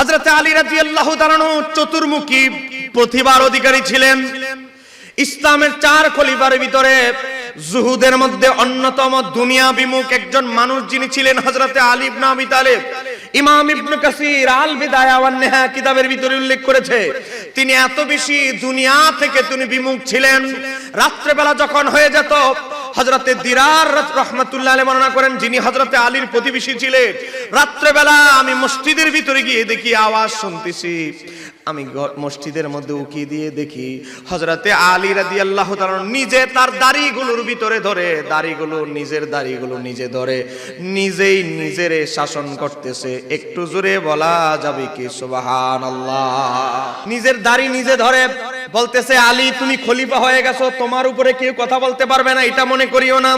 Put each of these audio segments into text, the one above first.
হযরত আলী রাদিয়াল্লাহু তাআলা চতুর্মুখী প্রতিভার অধিকারী ছিলেন। ইসলামের 4 খলিফার ভিতরে জুহুদের মধ্যে অন্যতম দুনিয়া বিমুখ একজন মানুষ যিনি ছিলেন হযরত আলী ইবনে আবি তালেব। ইমাম ইবনে কাসির আল বিদায়া ওয়ান নিহায়া কিতাবের ভিতরে উল্লেখ করেছে তিনি এত বেশি দুনিয়া থেকে তিনি বিমুখ ছিলেন। রাত্রে বেলা যখন হয়ে যেত হযরতে দিরার রাহমাতুল্লাহ আলাইহি বর্ণনা করেন যিনি হযরতে আলীর প্রতিবেশী ছিলেন, রাত্রে বেলা আমি মসজিদের ভিতরে গিয়ে দেখি আওয়াজ শুনতেছি, আমি মসজিদের মধ্যে উকি দিয়ে দেখি হযরতে আলী রাদিয়াল্লাহু তাআলা নিজে তার দাড়িগুলোর ভিতরে ধরে নিজের দাড়িগুলো নিজে ধরে নিজেই নিজেরে শাসন করতেছে। একটু জোরে বলা যাবে কি সুবহানাল্লাহ? নিজের দাড়ি নিজে ধরে বলতেছে, আলী তুমি খলিফা হয়ে গেছো, তোমার উপরে কেউ কথা বলতে পারবে না, এটা মনে করিও না।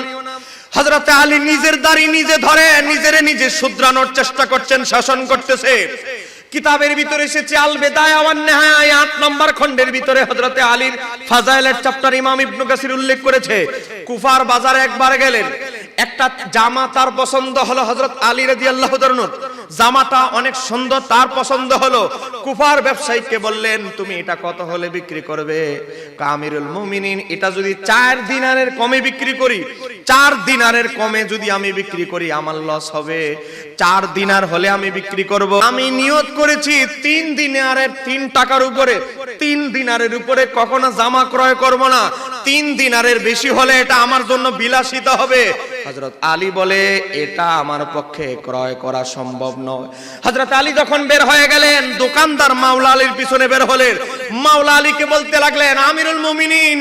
হযরতে আলী নিজের দাড়ি নিজে ধরে নিজেরে নিজে শুধরানোর চেষ্টা করছেন, শাসন করতেছে। কিতাবের ভিতরে এসেছে আল বিদায়া ওয়ান নিহায়া 8 নম্বর খণ্ডের ভিতরে হযরতে আলীর ফাজাইলের চ্যাপ্টার ইমাম ইবনে কাসির উল্লেখ করেছে কুফার বাজারে একবার গেলেন, একটা জামা তার পছন্দ হলো হযরত আলী রাদিয়াল্লাহু তাআলা, জামাটা অনেক সুন্দর, তার পছন্দ হলো। কুফার ব্যবসায়ীকে বললেন তুমি এটা কত হলে বিক্রি করবে? আমিরুল মুমিনিন এটা যদি 4 দিনারের কমে বিক্রি করি, 4 দিনারের কমে যদি আমি বিক্রি করি আমার লস হবে, 4 দিনার হলে আমি বিক্রি করব। আমি নিয়ত করেছি 3 দিনারের 3 টাকার উপরে, 3 দিনারের উপরে কখনো জামা ক্রয় করব না, 3 দিনারের বেশি হলে এটা আমার জন্য বিলাসিতা হবে। হযরত আলী বলে এটা আমার পক্ষে ক্রয় করা সম্ভব নয়। হযরত আলী যখন বের হয়ে গেলেন, দোকানদার মাওলা আলীর পিছনে বের হলেন। মাওলা আলীকে বলতে লাগলেন, আমিরুল মুমিনিন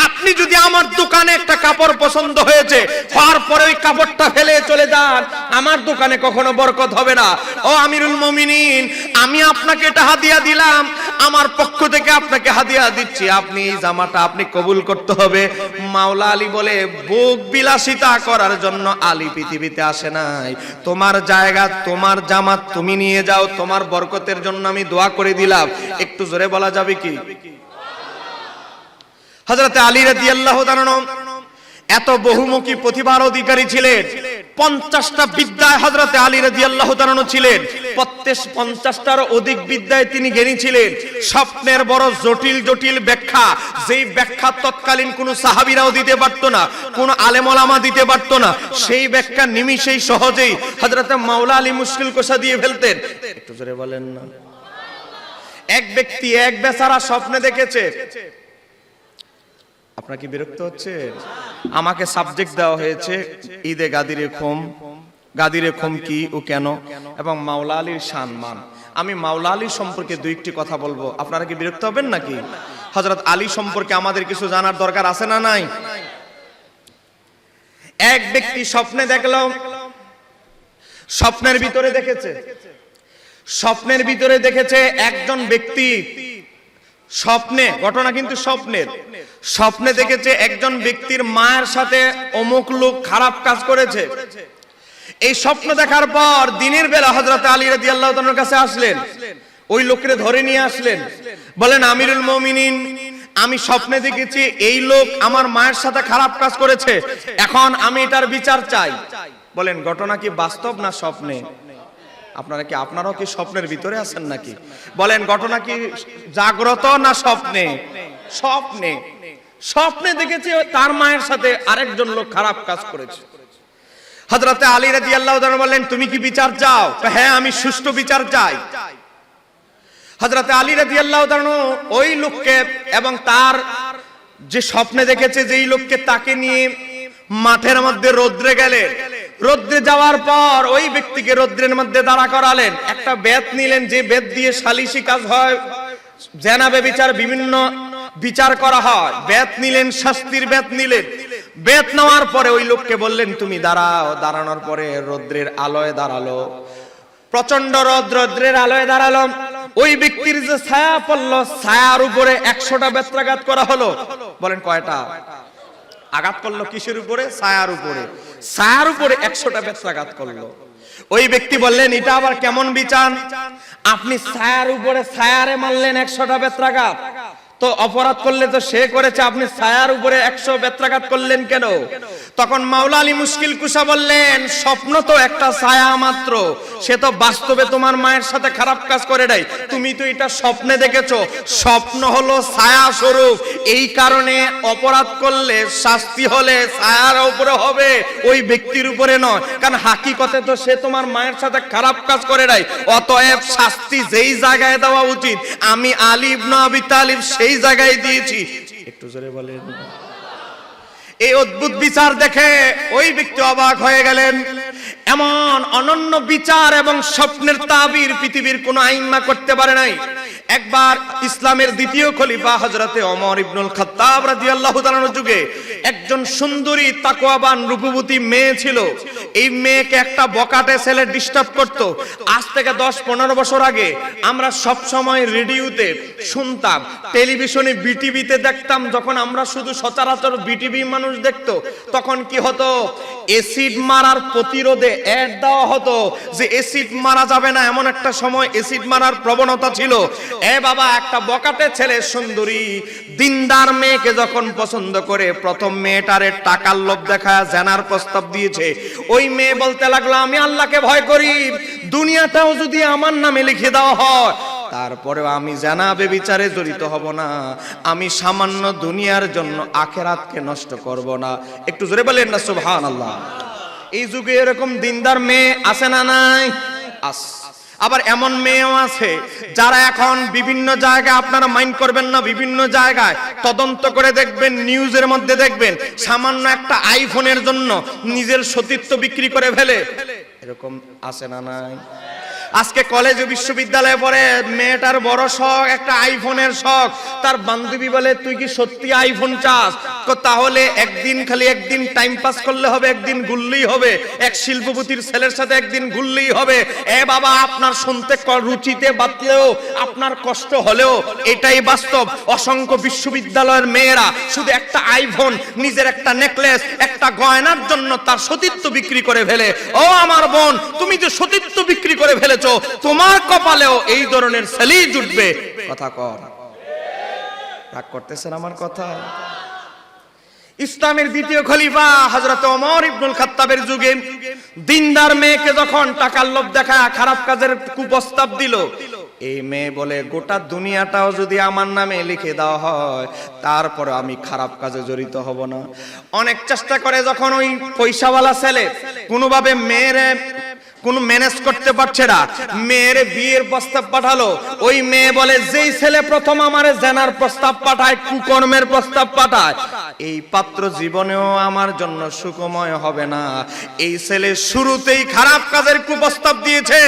আপনি যদি আমার দোকানে একটা কাপড় পছন্দ হয়েছে, হওয়ার পরে ওই কাপড়টা ফেলে চলে যান, আমার দোকানে কখনো বরকত হবে না। ও আমিরুল মুমিনিন আমি আপনাকে এটা হাদিয়া দিলাম, আমার পক্ষ থেকে আপনাকে হাদিয়া দিচ্ছি, আপনি এই জামাটা আপনি কবুল করতে হবে। মাওলা আলী বলে ভোগ বিলাসিতা করার জন্য আলী পৃথিবীতে আসে নাই, তোমার জায়গা তোমার জামাত তুমি নিয়ে যাও, তোমার বরকতের জন্য আমি দোয়া করে দিলাম। একটু জোরে বলা যাবে কি? হযরত আলী রাদিয়াল্লাহু তাআলা এত বহুমুখী প্রতিভার অধিকারী ছিলেন। 50টা বিদ্যায় হযরতে আলী রাদিয়াল্লাহু তাআলা ছিলেন, প্রত্যেক 50টার অধিক বিদ্যায় তিনি জ্ঞানী ছিলেন। স্বপ্নের বড় জটিল জটিল ব্যাখ্যা, যেই ব্যাখ্যা তৎকালীন কোন সাহাবীরাও দিতে পারতো না, কোন আলেম ওলামা দিতে পারতো না, সেই ব্যাখ্যা নিমিষেই সহজেই হযরতে মাওলা আলী মুশকিল কোষা দিয়ে ফেলতেন। একটু জোরে বলেন না। এক ব্যক্তি এক বেচারা স্বপ্নে দেখেছে, আপনার কি বিরক্ত হচ্ছে? আমাকে সাবজেক্ট দেওয়া হয়েছে ঈদে গাদিরে খুম। গাদিরে খুম কি ও কেন এবং মাওলা আলীর সম্মান। আমি মাওলা আলী সম্পর্কে 2টি কথা বলবো, আপনারা কি বিরক্ত হবেন নাকি? হযরত আলী সম্পর্কে আমাদের কিছু জানার দরকার আছে না নাই? এক ব্যক্তি স্বপ্নে দেখলো, স্বপ্নের ভিতরে দেখেছে একজন ব্যক্তি স্বপ্নে, ঘটনা কিন্তু স্বপ্নে দেখেছে একজন ব্যক্তির মায়ের সাথে অমুক লোক খারাপ কাজ করেছে। এই স্বপ্ন দেখার পর দিনের বেলা হযরত আলী রাদিয়াল্লাহু তাআলার কাছে আসলেন, ওই লোককে ধরে নিয়ে আসলেন, বলেন আমিরুল মুমিনিন আমি স্বপ্নে দেখেছি এই লোক আমার মায়ের সাথে খারাপ কাজ করেছে, এখন আমি এটার বিচার চাই। বলেন ঘটনা কি বাস্তব না স্বপ্নে? আপনারাও কি স্বপ্নের ভিতরে আছেন নাকি? বলেন ঘটনা কি জাগ্রত না স্বপ্নে? স্বপ্নে দেখেছি তার মায়ের সাথে আরেকজন লোক খারাপ কাজ করেছে। হযরত আলী রাদিয়াল্লাহু তাআলা বললেন তুমি কি বিচার চাও? হ্যাঁ আমি সুষ্ঠু বিচার চাই। হযরত আলী রাদিয়াল্লাহু তাআলা ওই লোককে এবং তার যে স্বপ্নে দেখেছে যেই লোককে, তাকে নিয়ে মাঠের মধ্যে রোদ্রে গেলেন। রোদ্রে যাওয়ার পর ওই ব্যক্তিকে রোদ্রের মধ্যে দাঁড়া করালেন, একটা বেত নিলেন যে বেত দিয়ে সালিশি কাজ হয়, জেনা ব্যভিচার বিভিন্ন বিচার করা হয়। বেত নিলেন, শাস্তির বেত নিলেন। বেত নেওয়ার পরে ওই লোককে বললেন তুমি দাঁড়াও। দাঁড়ানোর পরে রোদ্রের আলোয় দাঁড়ালো, প্রচন্ড রোদ্রের আলোয় দাঁড়ালো। ওই ব্যক্তির যে ছায়া পড়লো, ছায়ার উপরে 100টা বেত্রাঘাত করা হলো। বলেন কয়টা আঘাত করলো? কিসের উপরে? ছায়ার উপরে। ছায়ার উপরে 100টা বেত্রাঘাত করলো। ওই ব্যক্তি বললেন এটা আবার কেমন বিচার? আপনি ছায়ার উপরে ছায়ারে মারলেন 100টা বেত্রাঘাত, তো অপরাধ করলে তো সে করেছে, আপনি ছায়ার উপরে 100 বেত্রাঘাত করলেন কেন? তখন মাওলা আলী মুশকিল কুশা বললেন, স্বপ্ন তো একটা ছায়া মাত্র, সে তো বাস্তবে তোমার মায়ের সাথে খারাপ কাজ করে নাই, তুমি তো এটা স্বপ্নে দেখেছো, স্বপ্ন হলো ছায়া স্বরূপ, এই কারণে অপরাধ করলে শাস্তি হলে ছায়ার উপরে হবে, ওই ব্যক্তির উপরে নয়, কারণ হাকিকতে তো সে তোমার মায়ের সাথে খারাপ কাজ করে নাই, অতএব শাস্তি যেই জায়গায় দেওয়া উচিত আমি আলী ইবনে আবি তালিব সেই জায়গায় দিয়েছি। একটু জোরে বলেন। এই অদ্ভুত বিচার দেখে ওই ব্যক্তি অবাক হয়ে গেলেন। এমন অনন্য বিচার এবং স্বপ্নের তাবির পৃথিবীর কোন আইম্মা করতে পারে নাই। একবার ইসলামের দ্বিতীয় খলিফা হযরতে ওমর ইবনুল খাত্তাব রাদিয়াল্লাহু তাআলার যুগে একজন সুন্দরী তাকওয়াবান রূপবতী মেয়ে ছিল। এই মেয়েকে একটা বকাটে ছেলে ডিস্টার্ব করত। আজ থেকে 10-15 বছর আগে আমরা সব সময় রেডিওতে শুনতাম, টেলিভিশনে বিটিভিতে দেখতাম, যখন আমরা শুধু সচরাচর বিটিভি মানুষ দেখতো, তখন কি হতো, এসিড মারার প্রতিরোধে অ্যাড দেওয়া হতো যে এসিড মারা যাবে না, এমন একটা সময় এসিড মারার প্রবণতা ছিল। এ বাবা, একটা বকাটে ছেলে সুন্দরী দিনদার মেয়েকে যখন পছন্দ করে, প্রথম মেয়েটারে টাকার লোভ দেখায় জানার প্রস্তাব দিয়েছে। ওই মেয়ে বলতে লাগলো, আমি আল্লাহকে ভয় করি, দুনিয়াটাও যদি আমার নামে লিখে দেওয়া হয় তারপরেও আমি জানা বেবিচারে জড়িত হব না, আমি সামান্য দুনিয়ার জন্য আখিরাতকে নষ্ট করব না। একটু জোরে বলেন না সুবহানাল্লাহ। এই যুগে এরকম দিনদার মেয়ে আছে না নাই? আবার এমন মেয়েও আছে যারা এখন বিভিন্ন জায়গায়, আপনারা মাইন্ড করবেন না, বিভিন্ন জায়গায় তদন্ত করে দেখবেন, নিউজের মধ্যে দেখবেন, সামান্য একটা আইফোনের জন্য নিজের সতীত্ব বিক্রি করে ফেলে। এরকম আছে না নাই? আজকে কলেজ ও বিশ্ববিদ্যালয়ে পড়ে, মেয়েটার বড় শখ একটা আইফোনের শখ। তার বান্ধবী বলে, তুই কি সত্যি আইফোন চাস? তাহলে একদিন টাইম পাস করলে হবে, একদিন ঘুরলেই হবে, এক শিল্পপতির ছেলের সাথে একদিন ঘুরলেই হবে। এ বাবা, আপনার শুনতে রুচিতে বাঁধলেও, আপনার কষ্ট হলেও এটাই বাস্তব। অসংখ্য বিশ্ববিদ্যালয়ের মেয়েরা শুধু একটা আইফোন, নিজের একটা নেকলেস, একটা গয়নার জন্য তার সতীত্ব বিক্রি করে ফেলে। ও আমার বোন, তুমি যে সতীত্ব বিক্রি করে ফেলেছো, তোমার কপালেও এই ধরনের ছেলেই জুটবে। কথা কর, রাগ করতেছেন আমার কথা? ইসলামের দ্বিতীয় খলিফা হযরত ওমর ইবনুল খাত্তাবের যুগে দিনদার মেয়েকে যখন টাকার লোভ দেখা খারাপ কাজের কুপ্রস্তাব দিল, এই মেয়ে বলে, গোটা দুনিয়াটাও যদি আমার নামে লিখে দেওয়া হয় তারপরে আমি খারাপ কাজে জড়িত হব না। অনেক চেষ্টা করে যখন ওই পয়সাওয়ালা ছেলে কোনোভাবে মেয়েরে কোন ম্যানেজ করতে পারছে না, মেয়ের বিয়ের প্রস্তাব পাঠালো। ওই মেয়ে বলে, যেই ছেলে প্রথম আমারে জানার প্রস্তাব পাঠায়, কুকর্মের প্রস্তাব পাঠায়, এই পাত্র জীবনেও আমার জন্য সুখময় হবে না। এই ছেলে শুরুতেই খারাপ কাজের কুপ্রস্তাব দিয়েছে,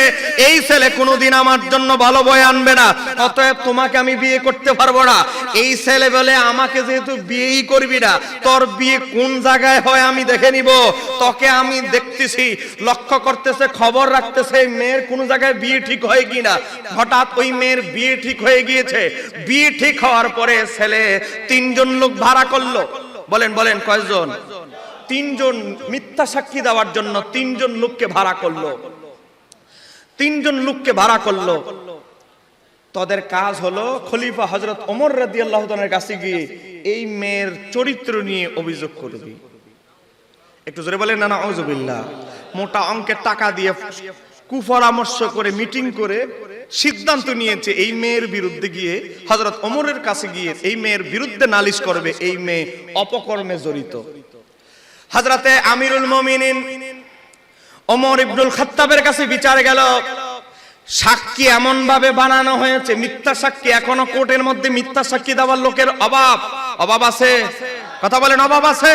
এই ছেলে কোনোদিন আমার জন্য ভালো বয়ে আনবে না, অতএব তোমাকে আমি বিয়ে করতে পারবো না। এই ছেলে বলে, আমাকে যেহেতু বিয়েই করবি না, তোর বিয়ে কোন জায়গায় হয় আমি দেখে নিব, তোকে আমি দেখতেছি, লক্ষ্য করতেছে, খবর রাখতেছে মেয়ের কোন জায়গায় বিয়ে ঠিক হয় কিনা। হঠাৎ ওই মেয়ের বিয়ে ঠিক হয়ে গিয়েছে। বিয়ে ঠিক হওয়ার পরে ছেলে 3জন লোক ভাড়া করলো। বলেন কয়জন? 3জন মিথ্যা সাক্ষী দেওয়ার জন্য 3জন লোককে ভাড়া করলো। 3জন লোককে ভাড়া করলো। তাদের কাজ হলো খলিফা হযরত ওমর রাদিয়াল্লাহু তাআলার কাছে গিয়ে এই মেয়ের চরিত্র নিয়ে অভিযোগ করবে। একটু জোরে বলেন না নাউযুবিল্লাহ। মোটা অঙ্কের টাকা দিয়ে কুপরামর্শ করে মিটিং করে সিদ্ধান্ত নিয়েছে এই মেয়ের বিরুদ্ধে গিয়ে হযরত ওমরের কাছে গিয়ে এই মেয়ের বিরুদ্ধে নালিশ করবে, এই মেয়ে অপকর্মে জড়িত। হযরতে আমিরুল মুমিনিন ওমর ইবনুল খাত্তাবের কাছে বিচার গেল। সাক্ষী এমন ভাবে বানানো হয়েছে, মিথ্যা সাক্ষী। এখনো কোর্টের মধ্যে মিথ্যা সাক্ষী দেওয়ার লোকের অভাব আছে। কথা বলেন, অভাব আছে?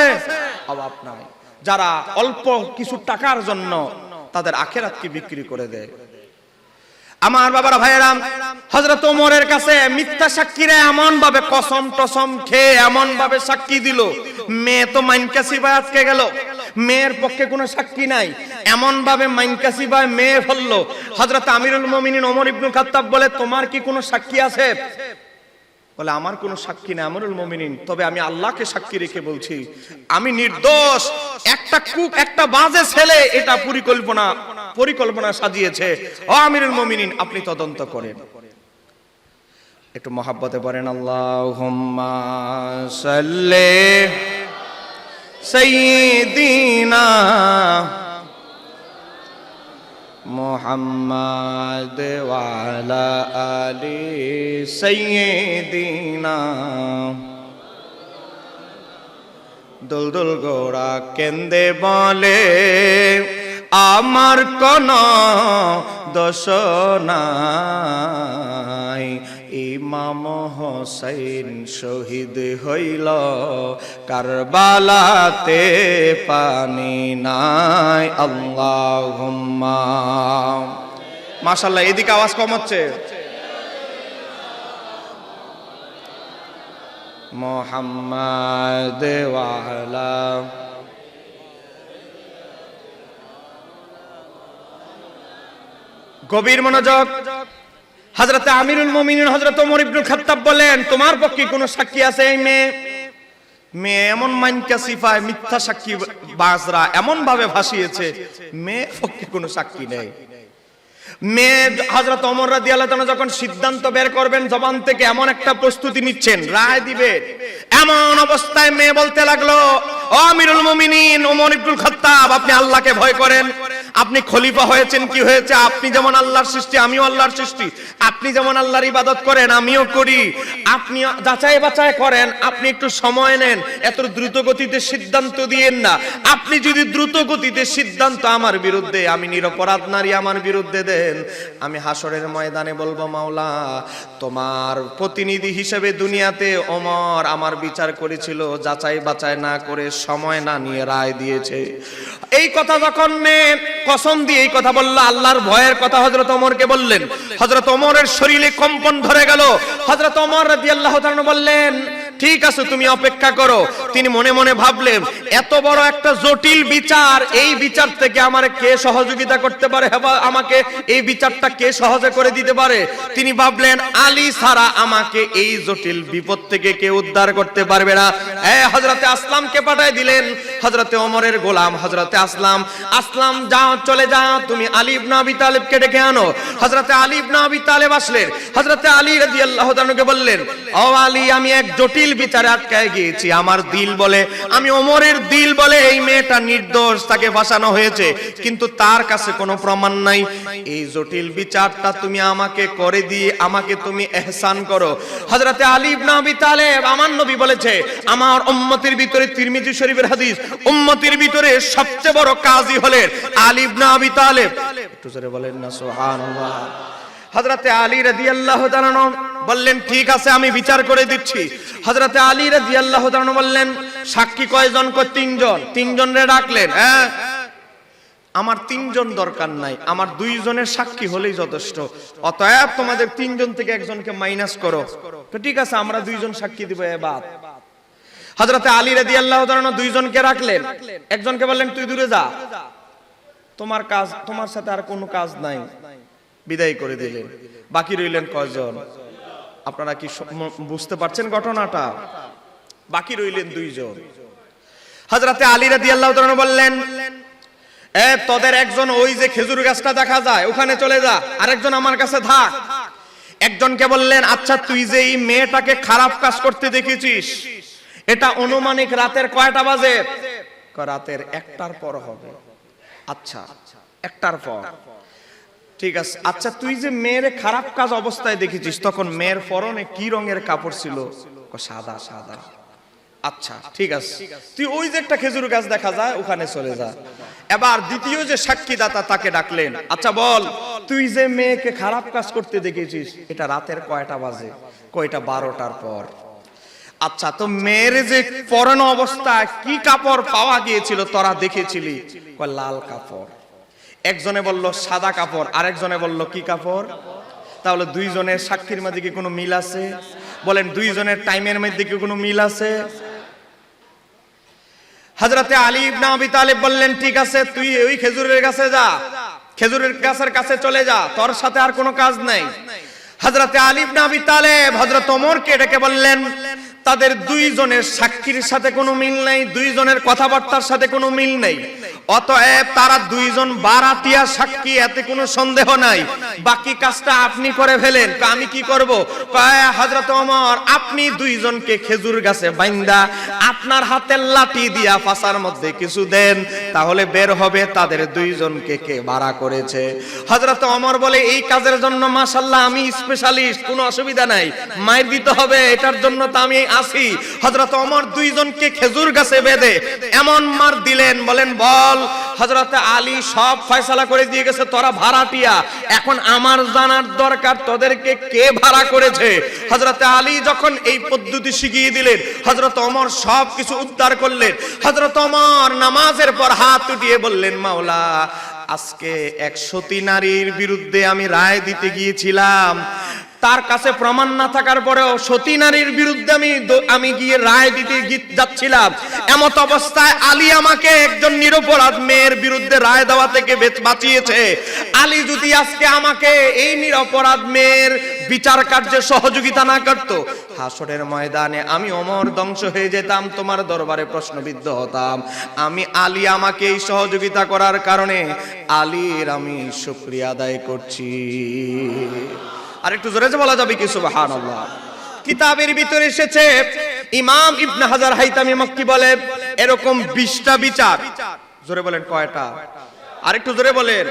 অভাব নাই। যারা অল্প কিছু টাকার জন্য তাদের আখিরাতকে বিক্রি করে দেয়। আমার বাবারা, ভাইয়েরা, হযরত ওমরের কাছে মিথ্যা সাক্ষীরা এমন ভাবে কসম টসম খেয়ে এমন ভাবে সাক্ষী দিল, মেয়ে তো মাইনকাসি ভাই আজকে গেল, মেয়ের পক্ষে কোনো সাক্ষী নাই, এমন ভাবে মাইনকাসি ভাই মেয়ে ফেললো। হযরত আমিরুল মুমিনিন ওমর ইবনুল খাত্তাব বলে, তোমার কি কোনো সাক্ষী আছে? বলে, আমার কোনো সাক্ষী নেই আমিরুল মুমিনিন, তবে আমি আল্লাহকে সাক্ষী রেখে বলছি আমি নির্দোষ। একটা বাজে ছেলে এটা পরিকল্পনা সাজিয়েছে। ও আমিরুল মুমিনিন, আপনি তদন্ত করেন। একটু মহাব্বতে পড়েন আল্লাহুম্মা সাল্লি সাইয়্যিদিনা মুহাম্মাদ ওয়া আলা আলি সাইয়্যিদিনা। দুলদুল গোরা কেন্দে বলে আমার কোন দোষ নাই, ইমাম হোসেন শহীদ হইল কারবালাতে পানি নাই। আল্লাহুম্মা মাশাআল্লাহ, এদিকে আওয়াজ কম হচ্ছে। মুহাম্মাদ ওয়া আলা গভীর মনোযোগ। হযরতে আমিরুল মুমিনিন হযরত ওমর ইবনুল খাত্তাব বলেন, তোমার পক্ষে কোনো সাক্ষী আছে? এই মেয়ে এমন মাইনকা সিফায় মিথ্যা সাক্ষী বাজরা এমন ভাবে ভাসিয়েছে, মেয়ে পক্ষে কোনো সাক্ষী নেই। মেয়ে হযরত ওমর রাদিয়াল্লাহু তাআলা যখন সিদ্ধান্ত বের করবেন, জবান থেকে এমন একটা প্রস্তুতি নিচ্ছেন, রায় দিবে, এমন অবস্থায় মেয়ে বলতে লাগলো, ও আমিরুল মুমিনিন ওমর ইবনুল খাত্তাব, আপনি আল্লাহকে ভয় করেন, আপনি খলিফা হয়েছেন কি হয়েছে, আপনি যেমন আল্লাহর সৃষ্টি আমিও আল্লাহর সৃষ্টি, আপনি যেমন আল্লাহর ইবাদত করেন আমিও করি, আপনি যাচাই বাছাই করেন, আপনি একটু সময় নেন, এত দ্রুত গতিতে সিদ্ধান্ত দিয়েন না। আপনি যদি দ্রুত গতিতে সিদ্ধান্ত আমার বিরুদ্ধে, আমি নিরপরাধ নারী আমার বিরুদ্ধে দেন, আমি হাসরের ময়দানে বলবো, মাওলা তোমার প্রতিনিধি হিসেবে দুনিয়াতে ওমর আমার বিচার করেছিল, যাচাই বাছাই না করে সময় না নিয়ে রায় দিয়েছে। এই কথা যখন মেয়ে কসম দিয়ে এই কথা বলল, আল্লাহর ভয়ের কথা হযরত ওমরকে বললেন, হযরত ওমরের শরীরে কম্পন ধরে গেল। হযরত ওমর রাদিয়াল্লাহু তাআলা বললেন, ঠিক আছে তুমি অপেক্ষা করো। তিনি মনে মনে ভাবলেন, এত বড় একটা জটিল বিচার, এই বিচার থেকে আমারে কে সহযোগিতা করতে পারে, আমাকে এই বিচারটা কে সহজে করে দিতে পারে? তিনি ভাবলেন, আলী ছাড়া আমাকে এই জটিল বিপদ থেকে কেউ উদ্ধার করতে পারবে না। হযরতে আসলামকে পাঠিয়ে দিলেন, হযরতে ওমরের গোলাম হযরতে আসলাম, আসলাম যাও, চলে যাও, তুমি আলী ইবনে আবি তালেবকে ডেকে আনো। হযরতে আলী ইবনে আবি তালেব আসলেন, হযরতে আলী রাদিয়াল্লাহু তাআলাকে বললেন, ও আলী, আমি এক জটিল বিচারে আটকায় গিয়েছি, আমার দিল বলে, আমি ওমরের দিল বলে এই মেয়েটা নির্দোষ, তাকে ফাঁসানো হয়েছে, কিন্তু তার কাছে কোনো প্রমাণ নাই। এই জটিল বিচারটা তুমি আমাকে করে দিয়ে আমাকে তুমি ইহসান করো। হযরতে আলী ইবনে আবি তালেব, আমার নবী বলেছে, আমার উম্মতের ভিতরে, তিরমিজি শরীফের হাদিস, উম্মতের ভিতরে সবচেয়ে বড় কাজী হলেন আলী ইবনে আবি তালেব। একটু জোরে বলেন না সুবহানাল্লাহ। হযরতে আলী রাদিয়াল্লাহু তাআলা বললেন, ঠিক আছে আমি বিচার করে দিচ্ছি। হযরতে আলী রাদিয়াল্লাহু তাআলা বললেন, সাক্ষী কয়জন? তিনজন। তিনজনরে ডাকলেন। আমার তিনজন দরকার নাই, আমার দুইজনের সাক্ষী হলেই যথেষ্ট, অতএব তোমাদের তিনজন থেকে একজনকে মাইনাস করো। তো ঠিক আছে, আমরা দুইজন সাক্ষী দিব। এবার হযরতে আলী রাদিয়াল্লাহু তাআলা দুইজনকে রাখলেন, একজনকে বললেন, তুই দূরে যা, তোমার কাজ, তোমার সাথে আর কোনো কাজ নাই, বিদায় করে দিলেন। বাকি রইলেন কয়জন? আপনারা কি বুঝতে পারছেন ঘটনাটা? বাকি রইলেন দুইজন। হযরতে আলী রাদিয়াল্লাহু তাআলা বললেন, তোদের একজন ওই যে খেজুর গাছটা দেখা যায় ওখানে চলে যা, আরেকজন আমার কাছে থাক। একজনকে বললেন, আচ্ছা তুই যে এই মেয়েটাকে খারাপ কাজ করতে দেখেছিস, এটা অনুমানিক রাতের কয়টা বাজে? রাতের 1টার পর হবে। আচ্ছা 1টার পর, ঠিক আছে। আচ্ছা তুই যে মেয়ের খারাপ কাজ অবস্থায় দেখেছিস, তখন মেয়ের পরনে কি রঙের কাপড় ছিল? সাদা। সাদা। আচ্ছা ঠিক আছে, তুই ওই যে একটা খেজুর গাছ দেখা যায় ওখানে চলে যা। এবার দ্বিতীয় যে সাক্ষীদাতা তাকে ডাকলেন, আচ্ছা বল, তুই যে মেয়েকে খারাপ কাজ করতে দেখেছিস, এটা রাতের কয়টা বাজে? কয়টা? 12টার পর। আচ্ছা, তো মেয়ের যে পরনে অবস্থায় কি কাপড় পাওয়া গিয়েছিল তোরা দেখেছিলি? লাল কাপড়। একজনে বলল সাদা কাপড়, আরেকজনে বলল কি কাপড়? তাহলে দুইজনের সাক্ষীর মধ্যে কি কোনো মিল আছে? বলেন দুইজনের টাইমের মধ্যে কি কোনো মিল আছে? হযরতে আলী ইবনে আবি তালেব বললেন, ঠিক আছে তুই ওই খেজুরের গাছে যা, খেজুরের গাছের কাছে চলে যা, তোর সাথে আর কোনো কাজ নাই। হযরতে আলী ইবনে আবি তালেব হযরত ওমরকে ডেকে বললেন, তাদের দুইজনের সাক্ষীর সাথে কোনো মিল নাই, দুইজনের কথাবার্তার সাথে কোনো মিল নেই। অতএব তারা দুইজন বারাতিয়া সাক্ষী, এতে কোনো সন্দেহ নাই। বাকি কাজটা আপনি করে ফেলেন। আমি কি করব? হযরত ওমর, আপনি দুইজনকে খেজুর গাছে বাইন্দা আপনার হাতের লাঠি দিয়া ফাঁসার মধ্যে কিছু দেন, তাহলে বের হবে তাদের দুইজনকে কে ভাড়া করেছে। হযরত ওমর বলে, এই কাজের জন্য মাশাআল্লাহ আমি স্পেশালিস্ট, কোনো অসুবিধা নাই, মাইর দিতে হবে এটার জন্য তো আমি আছি। হযরত ওমর দুইজনকে খেজুর গাছে বেঁধে এমন মার দিলেন, বলেন বল। হযরত আলী সব ফয়সালা করে দিয়ে গেছে, তোরা ভাড়াটিয়া, এখন আমার জানার দরকার তোদেরকে কে ভাড়া করেছে। হযরত আলী যখন এই পদ্ধতি শিখিয়ে দিলেন, হযরত ওমর সব কিছু উদ্ধার করলেন। হযরত ওমর নামাজের পর হাত উঠিয়ে বললেন, মাওলা, আজকে এক সতী নারীর বিরুদ্ধে আমি রায় দিতে গিয়েছিলাম, তার কাছে প্রমাণ না থাকার পরেও সতী নারীর বিরুদ্ধে আমি গিয়ে রায় দিতে যাচ্ছিলাম। এমত অবস্থায় আলী আমাকে একজন নিরপরাধ মেয়ের বিরুদ্ধে রায় দেওয়া থেকে বাঁচিয়েছে। আলী যদি আজকে আমাকে এই নিরপরাধ মেয়ের বিচার কার্যে সহযোগিতা না করত, হাসরের ময়দানে আমি ওমর ধ্বংস হয়ে যেতাম, তোমার দরবারে প্রশ্নবিদ্ধ হতাম। আমি আলী আমাকে এই সহযোগিতা করার কারণে আলীর আমি শুকরিয়া আদায় করছি। আর একটু জোরে বলা যাবে কি সুবহানাল্লাহ। কিতাবের ভিতরে এসেছে, ইমাম ইবনে হাজার হাইতামি মক্কি বলে, এরকম 20টা বিচার, জোরে বলেন কয়টা? আর একটু জোরে বলেন।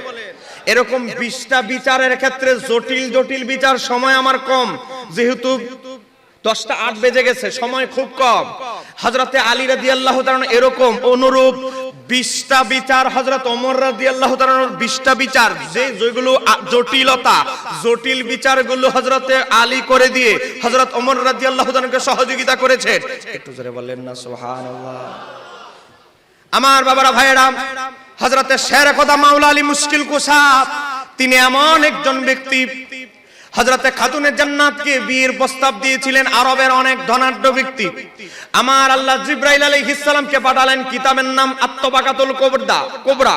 এরকম 20টা বিচারের ক্ষেত্রে জটিল জটিল বিচার, সময় আমার কম, যেহেতু 10টা 8 বেজে গেছে, সময় খুব কম। হযরতে আলী রাদিয়াল্লাহু তাআলা এরকম অনুরূপ 20টা বিচার, হযরত ওমর রাদিয়াল্লাহু তাআলার 20টা বিচার, যেগুলো জটিলতা, জটিল বিচারগুলো হযরতে আলী করে দিয়ে হযরত ওমর রাদিয়াল্লাহু তাআলাকে সহযোগিতা করেছেন। একটু জোরে বলেন না সুবহানাল্লাহ। আমার বাবারা, ভাইয়েরা, হযরতে শের খোদা মাওলা আলী মুশকিল কুশা, তিনি এমন একজন ব্যক্তি, হযরতে খাতুনে জান্নাতকে বিয়ের প্রস্তাব দিয়েছিলেন আরবের অনেক ধনাঢ্য ব্যক্তি। আমার আল্লাহ জিবরাইল আলাইহিস সালামকে পাঠালেন, কিতাবের নাম আত-তাবাকাতুল কুবরা।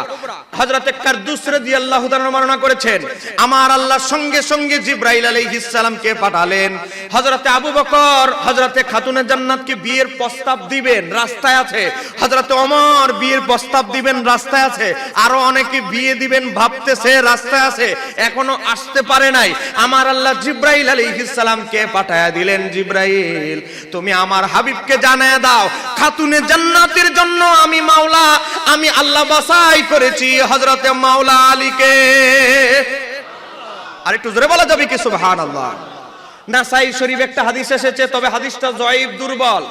হযরতে কারদুস রাদিয়াল্লাহু তাআলা বর্ণনা করেছেন, আমার আল্লাহ সঙ্গে সঙ্গে জিবরাইল আলাইহিস সালামকে পাঠালেন। হযরতে আবু বকর হযরতে খাতুনে জান্নাতকে বিয়ের প্রস্তাব দিবেন, রাস্তায় আছে। হযরতে ওমর বিয়ের প্রস্তাব দিবেন, রাস্তায় আছে। আরো অনেকে বিয়ে দিবেন ভাবতেছে, রাস্তায় আছে, এখনো আসতে পারে নাই। আমার আল্লাহ জিবরাইল আলাইহিস সালামকে পাঠায়া দিলেন, জিবরাইল, তুমি আমার হাবিবকে জানায়া দাও, খাতুনে জান্নাতের জন্য আমি মাওলা, আমি আল্লাহ বাছাই করেছি হযরতে মাওলা আলীকে। আর একটু জোরে বলা যাবে কি সুবহানাল্লাহ। নাসাই শরীফ একটা হাদিস এসেছে, তবে হাদিসটা জয়ীফ, দুর্বল।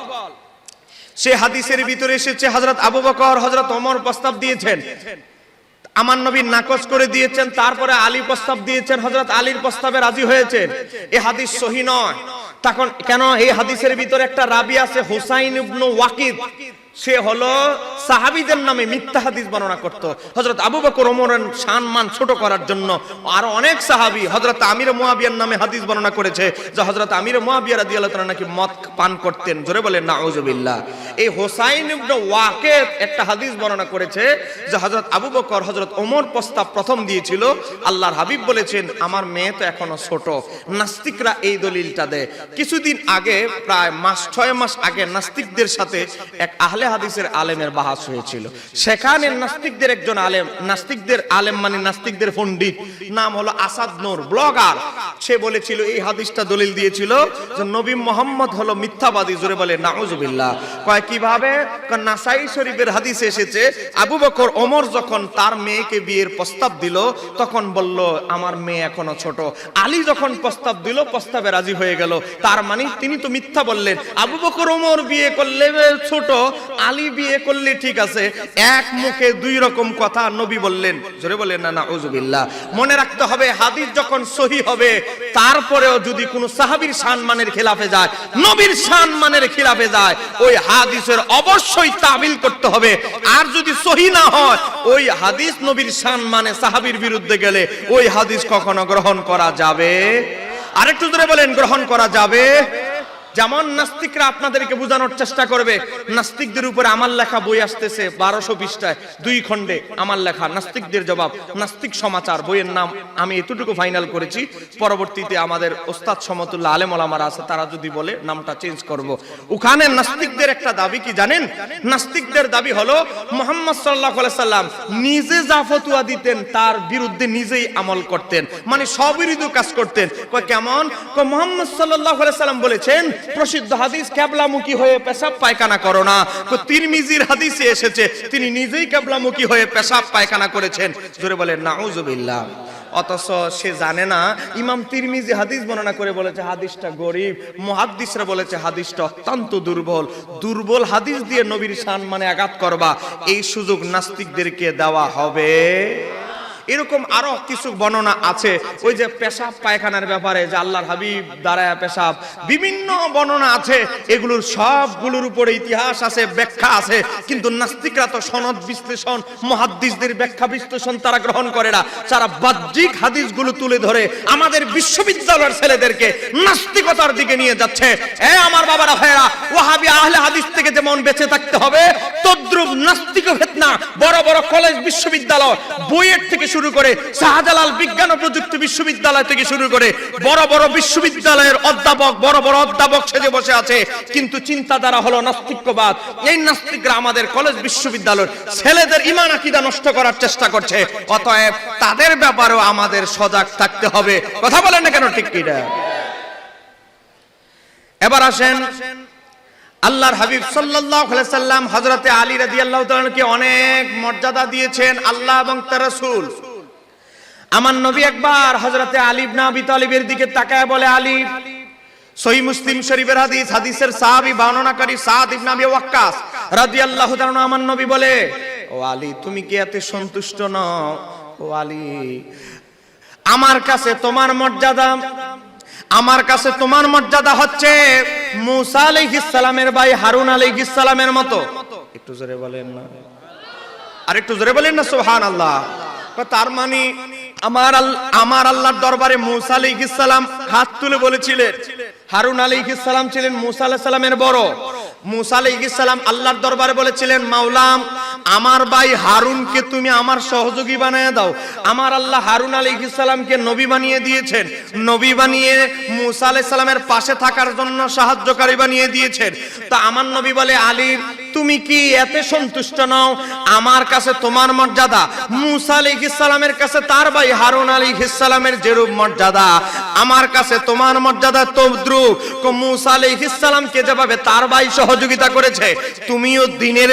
সে হাদিসের ভিতরে এসেছে, হযরত আবু বকর হযরত ওমর প্রস্তাব দিয়েছেন, আমার নবী নাকচ করে দিয়েছেন, তারপরে আলী প্রস্তাব দিয়েছেন, হযরত আলীর প্রস্তাবে রাজি হয়েছেন। এই হাদিস সহি নয়। তখন কেন? এই হাদিসের ভিতরে একটা রাবি আছে, হুসাইন ইবনে ওয়াকিদ, সে হলো সাহাবীদের নামে মিথ্যা হাদিস বর্ণনা করত। হযরত আবু বকর ওমরের সম্মান ছোট করার জন্য আর অনেক সাহাবী হযরত আমির মুয়াবিয়ার নামে হাদিস বর্ণনা করেছে যে হযরত আমির মুয়াবিয়া রাদিয়াল্লাহু তাআলা নাকি মদ পান করতেন। জোরে বলেন নাউজুবিল্লাহ। এই হুসাইন ইবনে ওয়াকিদ একটা হাদিস বর্ণনা করেছে যে হযরত আবু বকর হযরত ওমর প্রস্তাব প্রথম দিয়েছিল, আল্লাহর হাবিব বলেছেন আমার মেয়ে তো এখনো ছোট। নাস্তিকরা এই দলিলটা দেয়। কিছুদিন আগে, প্রায় 6 মাস আগে, নাস্তিকদের সাথে এক আহলে হাদিসের আলেমের বাহাস হয়েছিল। সেখানে নাস্তিকদের একজন আলেম, নাস্তিকদের আলেম মানে নাস্তিকদের পণ্ডিত, নাম হলো আসাদ নূর, ব্লগার। সে বলেছিল, এই হাদিসটা দলিল দিয়েছিল যে নবী মুহাম্মদ হলো মিথ্যাবাদী। জোরে বলে নাউজুবিল্লাহ। কয় কিভাবে? নাসাই শরীফের হাদিসে এসেছে, আবু বকর ওমর যখন তার মেয়েকে বিয়ের প্রস্তাব দিল, তখন বলল আমার মেয়ে এখনো ছোট। আলী যখন প্রস্তাব দিল, প্রস্তাবে রাজি হয়ে গেল। তার মানে তিনি তো মিথ্যা বললেন। আবু বকর ওমর বিয়ে করলে ছোট, আলী বিয়ে করলে ঠিক আছে। এক মুখে দুই রকম কথা নবী বললেন। জোরে বলেন না নাউজুবিল্লাহ। মনে রাখতে হবে, হাদিস যখন সহি হবে, তারপরেও যদি কোনো সাহাবীর সম্মানের খেলাফে যায়, নবীর সম্মানের খেলাফে যায়, ওই হাদিসের অবশ্যই তাবিল করতে হবে। আর যদি সহি না হয়, ওই হাদিস নবীর সম্মানে সাহাবীর বিরুদ্ধে গেলে ওই হাদিস কখনো গ্রহণ করা যাবে? আরেকটু জোরে বলেন, গ্রহণ করা যাবে? যেমন নাস্তিকরা আপনাদেরকে বোঝানোর চেষ্টা করবে, নাস্তিকদের উপরে আমার লেখা বই আসতেছে 1200 পৃষ্ঠায় 2 খণ্ডে আমার লেখা নাস্তিকদের জবাব, নাস্তিক সমাচার বইয়ের নাম আমি এতটুকু ফাইনাল করেছি, পরবর্তীতে আমাদের ওস্তাদ সমতুল্লাহ আলেম ওলামারা আছে, তারা যদি বলে নামটা চেঞ্জ করব। ওখানে নাস্তিকদের একটা দাবি কি জানেন? নাস্তিকদের দাবি হলো মুহাম্মদ সাল্লাল্লাহু আলাইহি সাল্লাম নিজে যা ফতোয়া দিতেন তার বিরুদ্ধে নিজেই আমল করতেন, মানে স্ববিরোধী কাজ করতেন। কয় কেমন? কয় মুহাম্মদ সাল্লাল্লাহু আলাইহি সাল্লাম বলেছেন প্রসিদ্ধ হাদিস কিবলামুখী হয়ে পেশাব পায়খানা করো না। কয় তিরমিজির হাদিসে এসেছে তিনি নিজেই কিবলামুখী হয়ে পেশাব পায়খানা করেছেন। জোরে বলেন নাউজুবিল্লাহ। অথচ সে জানে না ইমাম তিরমিজি হাদিস বর্ণনা করে বলেছে হাদিসটা গরীব, মুহাদ্দিসরা বলেছে হাদিসটা অত্যন্ত দুর্বল। দুর্বল হাদিস দিয়ে নবীর সম্মানে আঘাত করবা, এই সুযোগ নাস্তিকদেরকে দেওয়া হবে। এরকম আরো কিছু বর্ণনা আছে, ওই যে পেশাব পায়খানার ব্যাপারে যে আল্লাহর হাবিব দাঁড়ায় পেশাব, বিভিন্ন বর্ণনা আছে, এগুলোর সবগুলোর উপরে ইতিহাস আছে, ব্যাখ্যা আছে, কিন্তু নাস্তিকরা তো সনদ বিশ্লেষণ, মুহাদ্দিসদের ব্যাখ্যা বিশ্লেষণ তারা গ্রহণ করে না, তারা বাহ্যিক হাদিসগুলো তুলে ধরে আমাদের বিশ্ববিদ্যালয়ের ছেলেদেরকে নাস্তিকতার দিকে নিয়ে যাচ্ছে। আমার বাবারা ভাইরা, ওয়াহাবি আহলে হাদিস থেকে যেমন বেঁচে থাকতে হবে, তদ্রুপ নাস্তিক ফিতনা বড় বড় কলেজ বিশ্ববিদ্যালয়, বইয়ের থেকে শুরু করে শাহজালাল বিজ্ঞান ও প্রযুক্তি বিশ্ববিদ্যালয় থেকে শুরু করে বড় বড় বিশ্ববিদ্যালয়ের অধ্যাপক, বড় বড় অধ্যাপক সেজে বসে আছে, কিন্তু চিন্তাধারা হলো নাস্তিকবাদ। এই নাস্তিকরা আমাদের কলেজ বিশ্ববিদ্যালয়ের ছেলেদের ঈমান আকীদা নষ্ট করার চেষ্টা করছে। অতএব তাদের ব্যাপারেও আমাদের সজাগ থাকতে হবে। কথা বলেন না কেন? ঠিক কিনা? এবার আসেন, আল্লাহর হাবিব সাল্লাল্লাহু আলাইহি সাল্লাম হযরতে আলী রাদিয়াল্লাহু তাআলাকে অনেক মর্যাদা দিয়েছেন আল্লাহ এবং তার রাসূল। আমার নবী একবার হযরতে আলী ইবনে আবি তালিবের দিকে তাকায় বলে, আলী, সহিহ মুসলিম শরীফের হাদিস, হাদিসের সাহাবী বর্ণনাকারী সাদ ইবনে আবি ওয়াক্কাস রাদিয়াল্লাহু তাআলা আমার নবী বলে, ও আলী, তুমি কি এতে সন্তুষ্ট নও? ও আলী, আমার কাছে তোমার মর্যাদা, আমার কাছে তোমার মর্যাদা হচ্ছে মুসা আলাইহিস সালামের ভাই হারুন আলাইহিস সালামের মতো। একটু জোরে বলেন না, আর একটু জোরে বলেন না সুবহানাল্লাহ। তার মানে আমার আল্লাহর দরবারে মুসা আলাইহিস সালাম হাত তুলে বলেছিলেন, হারুন আলাইহিস সালাম ছিলেন মুসা আলাইহিস সালামের বড়। মুসা আলাইহিস সালাম আল্লাহর দরবারে বলেছিলেন, মাওলা, আমার ভাই হারুনকে তুমি আমার সহযোগী বানিয়ে দাও। আমার আল্লাহ হারুন আলাইহিস সালামকে নবী বানিয়ে দিয়েছেন, নবী বানিয়ে মুসা আলাইহিস সালামের পাশে থাকার জন্য সাহায্যকারী বানিয়ে দিয়েছেন। তো আমার নবী বলে, আলী, তুমি কি এতে সন্তুষ্ট নও? আমার কাছে তোমার মর্যাদা মুসা আলাইহিস সালামের কাছে তার ভাই হারুন আলাইহিস সালামের যেরূপ মর্যাদা, আমার কাছে তোমার মর্যাদা তদ্রূপ। মুসা আলাইহিস সালামকে যেভাবে তার ভাই সহযোগিতা করেছে, তুমিও দিনের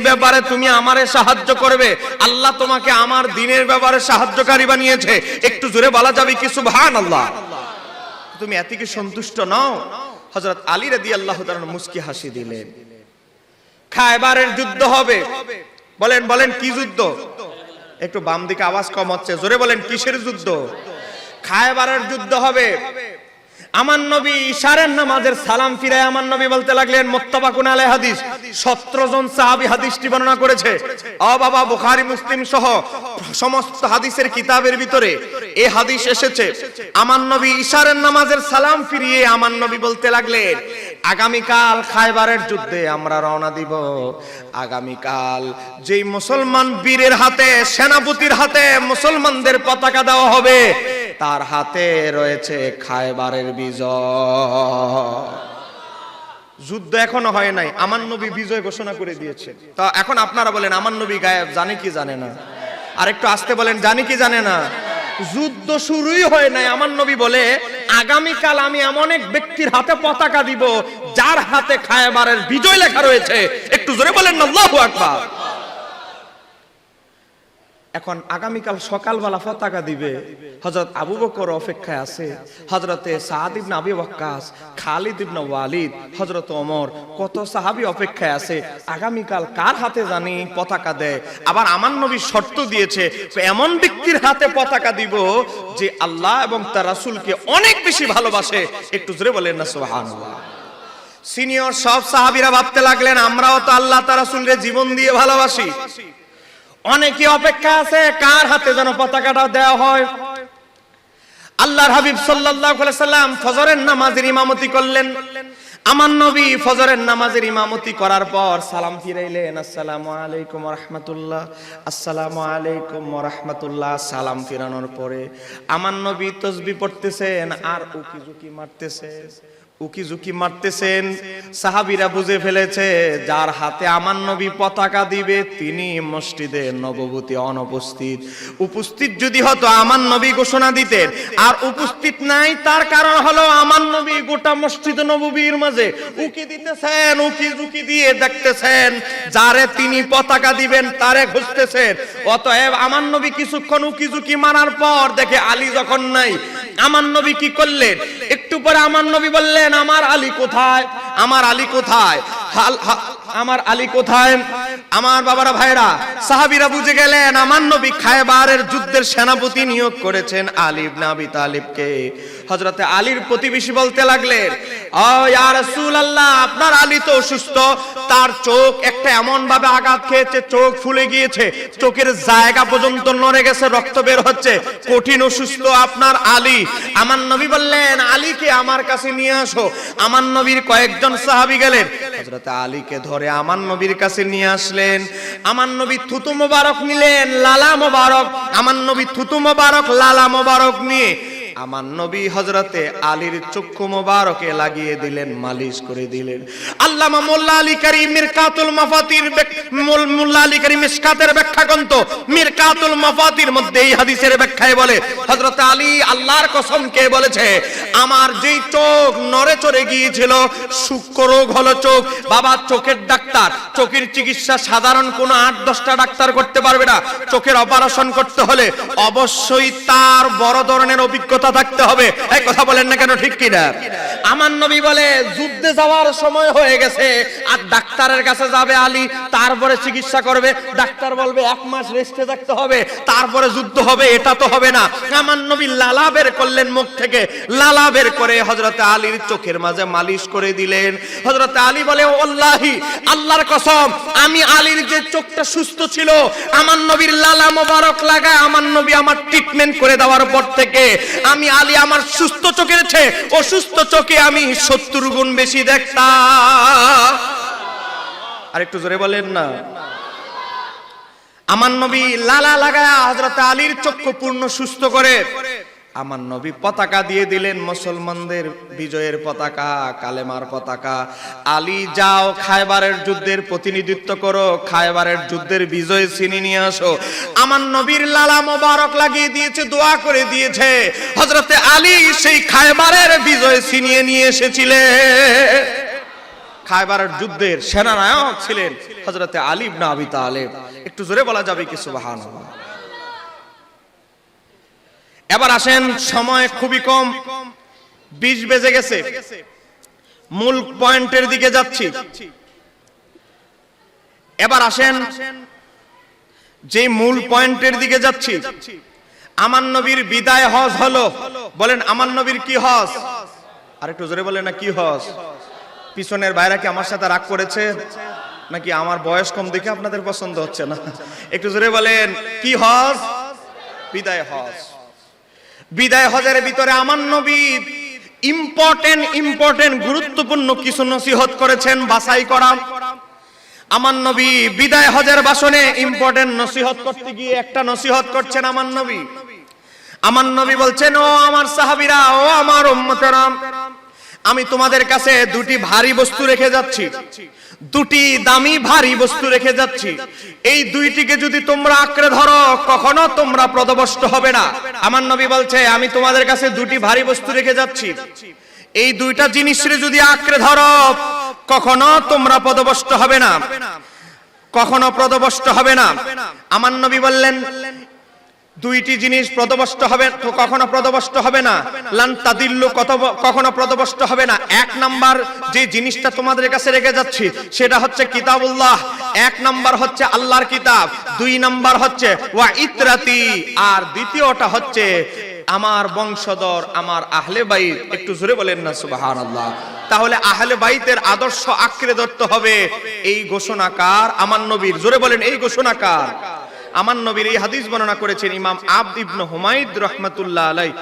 ব্যাপারে তুমি আমারে সাহায্য করবে। আল্লাহ তোমাকে আমার দিনের ব্যাপারে সাহায্যকারী বানিয়েছে। একটু জোরে বলা যাবে কি সুবহানাল্লাহ? তুমি এত কি সন্তুষ্ট নও? হযরত আলী রাদিয়াল্লাহু তাআলা মুস্কি হাসি দিলেন। খায়বারের যুদ্ধ হবে। বলেন বলেন, কি যুদ্ধ? একটু বাম দিকে আওয়াজ কম হচ্ছে, জোরে বলেন, কিসের যুদ্ধ? খায়বারের যুদ্ধ হবে। আমার নবী ইশারের নামাজের সালাম ফিরায় আমার নবী বলতে লাগলেন, মুত্তাফাকুন আলাইহি হাদিস, 17 জন সাহাবী হাদিসটি বর্ণনা করেছে। ও বাবা, বুখারী মুসলিম সহ সমস্ত হাদিসের কিতাবের ভিতরে এই হাদিস এসেছে। আমার নবী ইশারের নামাজের সালাম ফিরিয়ে আমার নবী বলতে লাগলেন, আগামীকাল খায়বারের যুদ্ধে আমরা রওনা দিব। আগামীকাল যেই মুসলমান বীরের হাতে, সেনাপতির হাতে মুসলমানদের পতাকা দেওয়া হবে, তার হাতে রয়েছে খায়বারের বিজয়। যুদ্ধ এখনো হয় নাই, আমার নবী বিজয় ঘোষণা করে দিয়েছে। তা এখন আপনারা বলেন, আমার নবী গায়েব, জানে কি জানে না? আর একটু আসতে বলেন, জানে কি জানে না? যুদ্ধ শুরুই হয় নাই, আমার নবী বলে, আগামীকাল আমি এমন এক ব্যক্তির হাতে পতাকা দিব যার হাতে খায়বারের বিজয় লেখা রয়েছে। একটু জোরে বলেন না আল্লাহু আকবার। এখন আগামীকাল সকালবেলা পতাকা দিবে। হযরত আবু বকর অপেক্ষায় আছে, হযরতে সাদ ইবনে আবি ওয়াক্কাস, খালিদ ইবনে ওয়ালিদ, হযরত ওমর, কত সাহাবী অপেক্ষায় আছে আগামীকাল কার হাতে জানি পতাকা দেয়। আবার আমার নবী শর্ত দিয়েছে, এমন ব্যক্তির হাতে পতাকা দিব যে আল্লাহ এবং তার রাসূলকে অনেক বেশি ভালোবাসে। একটু জোরে বলেন না সুবহানাল্লাহ। সিনিয়র সব সাহাবীরা ভাবতে লাগলেন, আমরাও তো আল্লাহ তার রাসূলকে জীবন দিয়ে ভালোবাসি। অনেকে অপেক্ষা আছে কার হাতে যেন পতাকাটা দেওয়া হয়। আল্লাহর হাবিব সাল্লাল্লাহু আলাইহি সাল্লাম ফজরের নামাজের ইমামতি করলেন। আমার নবী ফজরের নামাজের ইমামতি করার পর সালাম ফিরাইলেন, আসসালামু আলাইকুম ওয়া রাহমাতুল্লাহ, আসসালামু আলাইকুম ওয়া রাহমাতুল্লাহ। সালাম ফিরানোর পরে আমার নবী তাসবিহ পড়তেছেন আর উকি ঝুঁকি মারতেছেন। সাহাবীরা বুঝে ফেলেছে যার হাতে আমার নবী পতাকা দিবে তিনি মসজিদে নববতী অনুপস্থিত। উপস্থিত যদি হতো আমার নবী ঘোষণা দিতেন, আর উপস্থিত নাই তার কারণ হলো আমার নবী গোটা মসজিদ নববীর মাঝে উকি দিতেছেন, উকি ঝুঁকি দিয়ে দেখতেছেন যারে তিনি পতাকা দিবেন তারে খুঁজতেছেন। অতএব আমার নবী কিছুক্ষণ উকি ঝুঁকি মারার পর দেখে আলী যখন নাই, আমার নবী কি করলেন, একটু পরে আমার নবী বললেন, আমার আলী কোথায়, আমার আলী কোথায়, আমার আলী কোথায়? আমার বাবারা ভাইরা সাহাবীরা বুঝে গেলেন আমার নবী খায়বারের যুদ্ধের সেনাপতি নিয়োগ করেছেন আলী ইবনে আবি তালিবকে। হযরতে আলীর প্রতিবেশী বলতে লাগলেন, ও ইয়া রাসূলুল্লাহ, আপনার আলী তো অসুস্থ, তার চোখ একটা এমন ভাবে আঘাত খেয়েছে চোখ ফুলে গিয়েছে, চোখের জায়গা পর্যন্ত নড়ে গেছে, রক্ত বের হচ্ছে, কঠিন অসুস্থ আপনার আলী। আমার নবী বললেন আলীকে আমার কাছে নিয়ে আসো। আমার নবীর কয়েকজন সাহাবী গেলেন, হযরতে আলীকে ধরে আমার নবীর কাছে নিয়ে আসলেন। আমার নবী থুতু মোবারক নিলেন, লালা মোবারক, আমার নবী থুতু মোবারক লালা মোবারক নিয়ে আমার নবী হযরতে আলীর চক্ষু মোবারকে লাগিয়ে দিলেন, মালিশ করে দিলেন। আল্লামা মোল্লা আলী কারী মিরকাতুল মাফাতির মোল্লা আলী কারী মিশকাতের ব্যাখ্যা গ্রন্থ মিরকাতুল মাফাতির মধ্যে এই হাদিসের ব্যাখ্যায় বলে, হযরতে আলী আল্লাহর কসম কে বলেছে, আমার যেই চোখ নড়ে চড়ে গিয়েছিল, সূক্ষ্ম রোগ হলো চোখ, বাবা চোখের ডাক্তার, চোখের চিকিৎসা সাধারণ কোনো 8-10টা ডাক্তার করতে পারবে না। চোখের অপারেশন করতে হলে অবশ্যই তার বড় ধরনের অভিজ্ঞতা থাকতে হবে। এই কথা বলেন না কেন, ঠিক কি না? আমার নবী বলে যুদ্ধে যাওয়ার সময় হয়ে গেছে, আর ডাক্তারের কাছে যাবে আলী, তারপরে চিকিৎসা করবে, ডাক্তার বলবে 1 মাস রেস্টে থাকতে হবে, তারপরে যুদ্ধ হবে, এটা তো হবে না। আমার নবী লালা বের করলেন মুখ থেকে, লালা বের করে হযরতে আলীর চোখের মাঝে মালিশ করে দিলেন। হযরতে আলী বলে, ওয়াল্লাহি, আল্লাহর কসম, আমি আলীর যে চোখটা সুস্থ ছিল, আমার নবীর লালা মোবারক লাগায় আমার নবী আমার ট্রিটমেন্ট করে দেওয়ার পর থেকে আমি আলী আমার সুস্থ চোখের চেয়ে অসুস্থ চোখে আমি 70 গুণ বেশি দেখতাম। আর একটু জোরে বলেন না। আমার নবী লালা লাগায়া হযরত আলীর চক্ষু পূর্ণ সুস্থ করে আমার নবী পতাকা দিয়ে দিলেন, মুসলমানদের বিজয়ের পতাকা, কালেমার পতাকা। আলী যাও, খায়বারের যুদ্ধের প্রতিনিধিত্ব করো, খায়বারের যুদ্ধের বিজয় ছিনিয়ে নিয়ে আসো। আমার নবীর লালা মোবারক লাগিয়ে দিয়েছে, দোয়া করে দিয়েছে। হযরতে আলী সেই খায়বারের বিজয় ছিনিয়ে নিয়ে এসেছিলেন। খায়বারের যুদ্ধের সেনানায়ক ছিলেন হযরতে আলী ইবনে আবি তালিব। একটু জোরে বলা যাবে কি সুবহানাল্লাহ? এবার আসেন, সময় খুবই কম, 20 বেজে গেছে, মূল পয়েন্টের দিকে যাচ্ছি। এবার আসেন যে মূল পয়েন্টের দিকে যাচ্ছি, আমার নবীর বিদায় হজ হলো। বলেন আমার নবীর কি হজ? আর একটু জোরে বলেন না, কি হজ? পিছনের বাইরা কি আমার সাথে রাগ করেছে নাকি আমার বয়স কম দেখে আপনাদের পছন্দ হচ্ছে না? একটু জোরে বলেন, কি হজ? বিদায় হজ। বিদায় হজের ভিতরে আমার নবী ইম্পর্টেন্ট গুরুত্বপূর্ণ কিছু নসিহত করেছেন, বাছাই করা। আমার নবী বিদায় হজের ভাষণে ইম্পর্টেন্ট নসিহত করতে গিয়ে একটা নসিহত করছেন আমার নবী। আমার নবী বলছেন, ও আমার সাহাবীরা, ও আমার উম্মতেরা, আমি তোমাদের কাছে 2টি ভারী বস্তু রেখে যাচ্ছি, 2টি দামি ভারী বস্তু রেখে যাচ্ছি। এই 2টিকে যদি তোমরা আঁকড়ে ধরো কখনো তোমরা পদভ্রষ্ট হবে না। আমার নবী বলছে, আমি তোমাদের কাছে 2টি ভারী বস্তু রেখে যাচ্ছি, এই 2টা জিনিসের যদি আঁকড়ে ধরো কখনো তোমরা পদভ্রষ্ট হবে না, কখনো পদভ্রষ্ট হবে না। আমার নবী বললেন 2টি জিনিস পদভ্রষ্ট হবে, কখনো পদভ্রষ্ট হবে না, লান তাদিল্লু, কখনো পদভ্রষ্ট হবে না। 1 নাম্বার যে জিনিসটা তোমাদের কাছে রেখে যাচ্ছি সেটা হচ্ছে কিতাবুল্লাহ, 1 নাম্বার হচ্ছে আল্লাহর কিতাব, 2 নাম্বার হচ্ছে ওয়া ইতরাতি, আর দ্বিতীয়টা হচ্ছে আমার বংশধর, আমার আহলে বাইত। একটু জোরে বলেন না সুবহানাল্লাহ। তাহলে আহলে বাইতের আদর্শ আঁকড়ে ধরতে হবে। এই ঘোষণাকার আমার নবীর, জোরে বলেন এই ঘোষণাকার। আমার নবীর এই হাদিস বর্ণনা করেছেন ইমাম আবদ ইবনে হুমায়দ রাহমাতুল্লাহ আলাইহি।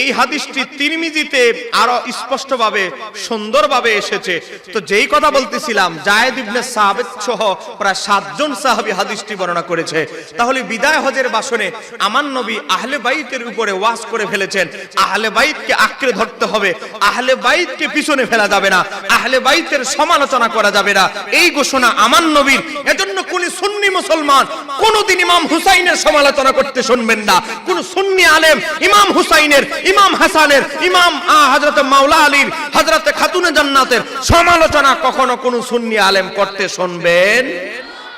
এই হাদিসটি তিরমিজিতে আরো স্পষ্টভাবে সুন্দরভাবে এসেছে। তো যেই কথা বলতেছিলাম, যায়েদ ইবনে সাবিত সহ প্রায় 7 জন সাহাবী হাদিসটি বর্ণনা করেছে। তাহলে বিদায় হজের ভাষণে আমার নবী আহলে বাইতের উপরে ওয়াজ করে ফেলেছেন, আহলে বাইতকে আঁকড়ে ধরতে হবে, আহলে বাইতকে পিছনে ফেলা যাবে না, আহলে বাইতের সমালোচনা করা যাবে না, এই ঘোষণা আমার নবীর। এজন্য কোন সুন্নি মুসলমান কোনদিন ইমাম হুসাইনের সমালোচনা করতে শুনবেন না। কোন সুন্নি আলেম ইমাম হুসাইনের, ইমাম হাসানের, ইমাম হযরত মাওলা আলীর, হযরত খাতুনে জান্নাতের সমালোচনা কখনো কোন সুন্নি আলেম করতে শুনবেন।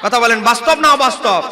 কথা বলেন, বাস্তব না অবাস্তব?